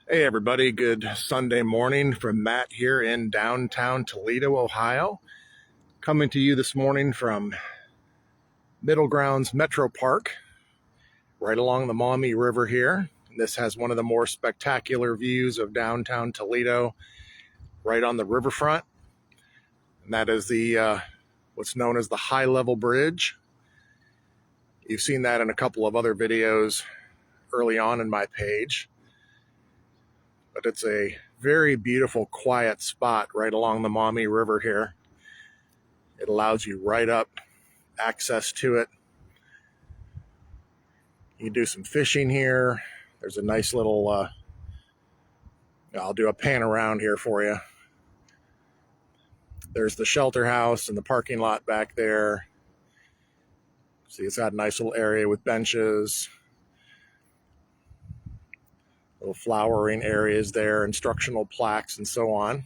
Hey everybody, good Sunday morning from Matt here in downtown Toledo, Ohio. Coming to you this morning from Middle Ground Metropark, right along the Maumee River here. This has one of the more spectacular views of downtown Toledo, right on the riverfront. And that is the what's known as the high level bridge. You've seen that in a couple of other videos early on in my page. But it's a very beautiful, quiet spot right along the Maumee River here. It allows you right up access to it. You can do some fishing here. There's a nice little, I'll do a pan around here for you. There's the shelter house and the parking lot back there. See, it's got a nice little area with benches, little flowering areas there, instructional plaques and so on.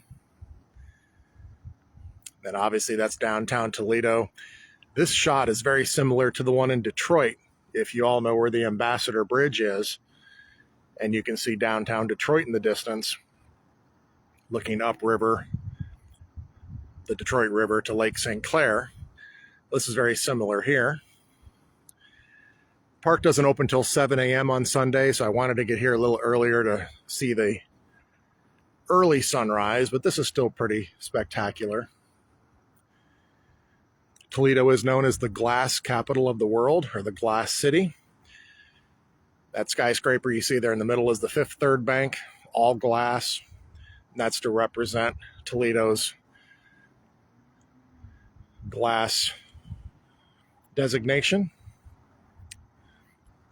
Then obviously that's downtown Toledo. This shot is very similar to the one in Detroit, if you all know where the Ambassador Bridge is, and you can see downtown Detroit in the distance, looking upriver, the Detroit River to Lake St. Clair. This is very similar here. Park doesn't open until 7 a.m. on Sunday, so I wanted to get here a little earlier to see the early sunrise, but this is still pretty spectacular. Toledo is known as the glass capital of the world, or the glass city. That skyscraper you see there in the middle is the Fifth Third Bank, all glass. And that's to represent Toledo's glass designation.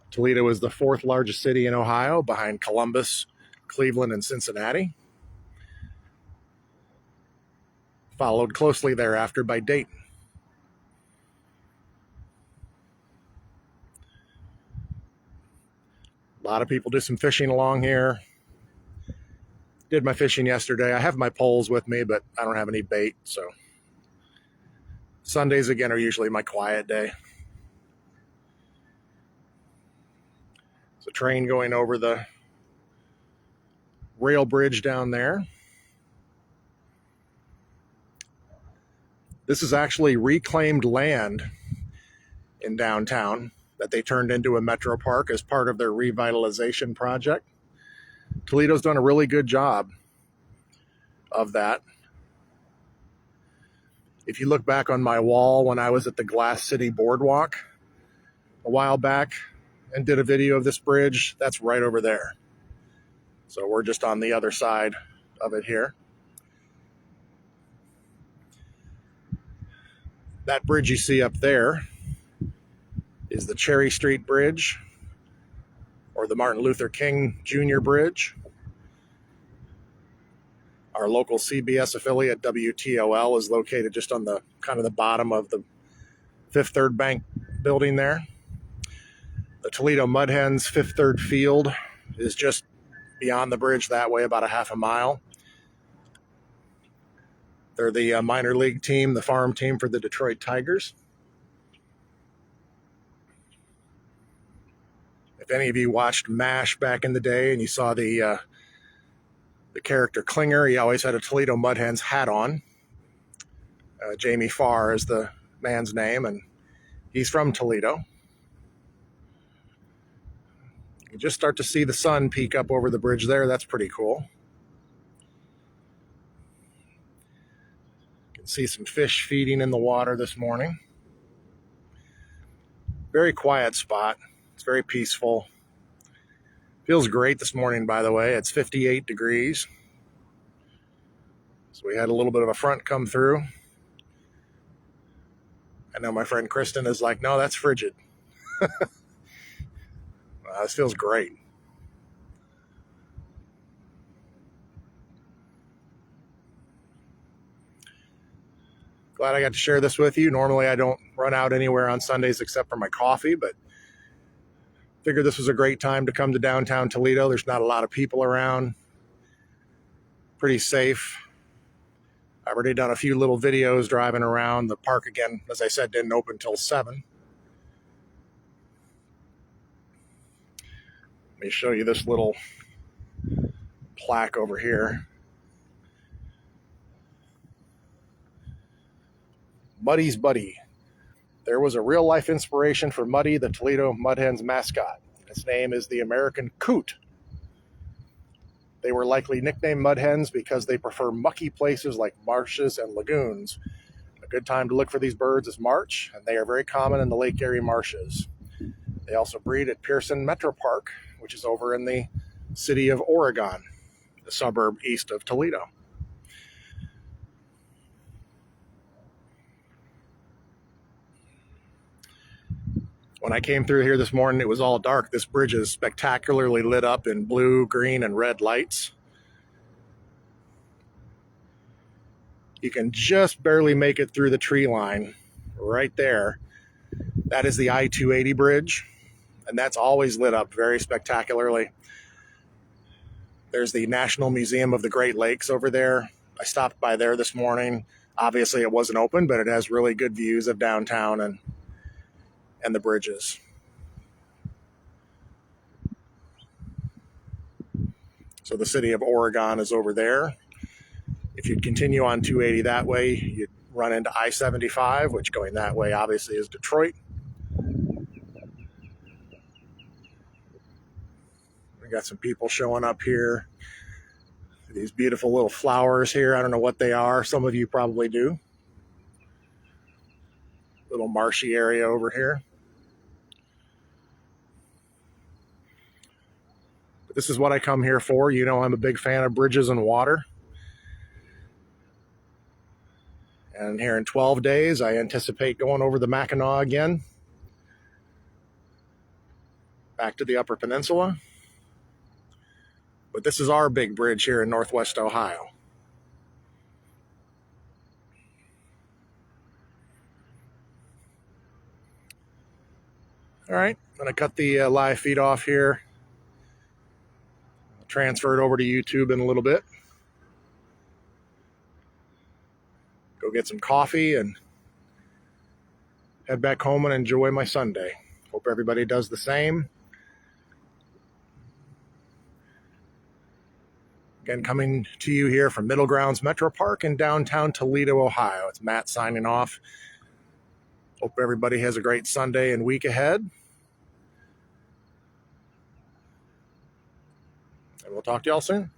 Toledo is the fourth largest city in Ohio, behind Columbus, Cleveland, and Cincinnati. Followed closely thereafter by Dayton. A lot of people do some fishing along here. Did my fishing yesterday. I have my poles with me, but I don't have any bait, so Sundays again are usually my quiet day. There's a train going over the rail bridge down there. This is actually reclaimed land in downtown that they turned into a metro park as part of their revitalization project. Toledo's done a really good job of that. If you look back on my wall when I was at the Glass City Boardwalk a while back and did a video of this bridge, that's right over there. So we're just on the other side of it here. That bridge you see up there is the Cherry Street Bridge, or the Martin Luther King Jr. Bridge. Our local CBS affiliate, WTOL, is located just on the kind of the bottom of the Fifth Third Bank building there. The Toledo Mud Hens Fifth Third Field is just beyond the bridge that way, about a half a mile. They're the minor league team, the farm team for the Detroit Tigers. If any of you watched MASH back in the day and you saw the character Klinger, he always had a Toledo Mud Hens hat on. Jamie Farr is the man's name, and he's from Toledo. You just start to see the sun peek up over the bridge there. That's pretty cool. You can see some fish feeding in the water this morning. Very quiet spot. It's very peaceful. Feels great this morning, by the way. It's 58 degrees. So we had a little bit of a front come through. I know my friend Kristen is like, no, that's frigid. This feels great. Glad I got to share this with you. Normally I don't run out anywhere on Sundays except for my coffee, but figured this was a great time to come to downtown Toledo. There's not a lot of people around. Pretty safe. I've already done a few little videos driving around. The park, again, as I said, didn't open until 7. Let me show you this little plaque over here. Muddy's Buddy. There was a real-life inspiration for Muddy, the Toledo Mud Hens mascot. Its name is the American Coot. They were likely nicknamed Mud Hens because they prefer mucky places like marshes and lagoons. A good time to look for these birds is March, and they are very common in the Lake Erie marshes. They also breed at Pearson Metropark, which is over in the city of Oregon, the suburb east of Toledo. When I came through here this morning, it was all dark. This bridge is spectacularly lit up in blue, green, and red lights. You can just barely make it through the tree line right there. That is the I-280 bridge, and that's always lit up very spectacularly. There's the National Museum of the Great Lakes over there. I stopped by there this morning. Obviously, it wasn't open, but it has really good views of downtown and the bridges. So the city of Oregon is over there. If you'd continue on 280 that way, you'd run into I-75, which going that way obviously is Detroit. We got some people showing up here. These beautiful little flowers here. I don't know what they are. Some of you probably do. Little marshy area over here. But this is what I come here for. You know I'm a big fan of bridges and water. And here in 12 days, I anticipate going over the Mackinac again. Back to the Upper Peninsula. But this is our big bridge here in Northwest Ohio. All right, I'm going to cut the live feed off here. I'll transfer it over to YouTube in a little bit. Go get some coffee and head back home and enjoy my Sunday. Hope everybody does the same. Again, coming to you here from Middle Ground Metropark in downtown Toledo, Ohio. It's Matt signing off. Hope everybody has a great Sunday and week ahead. And we'll talk to y'all soon.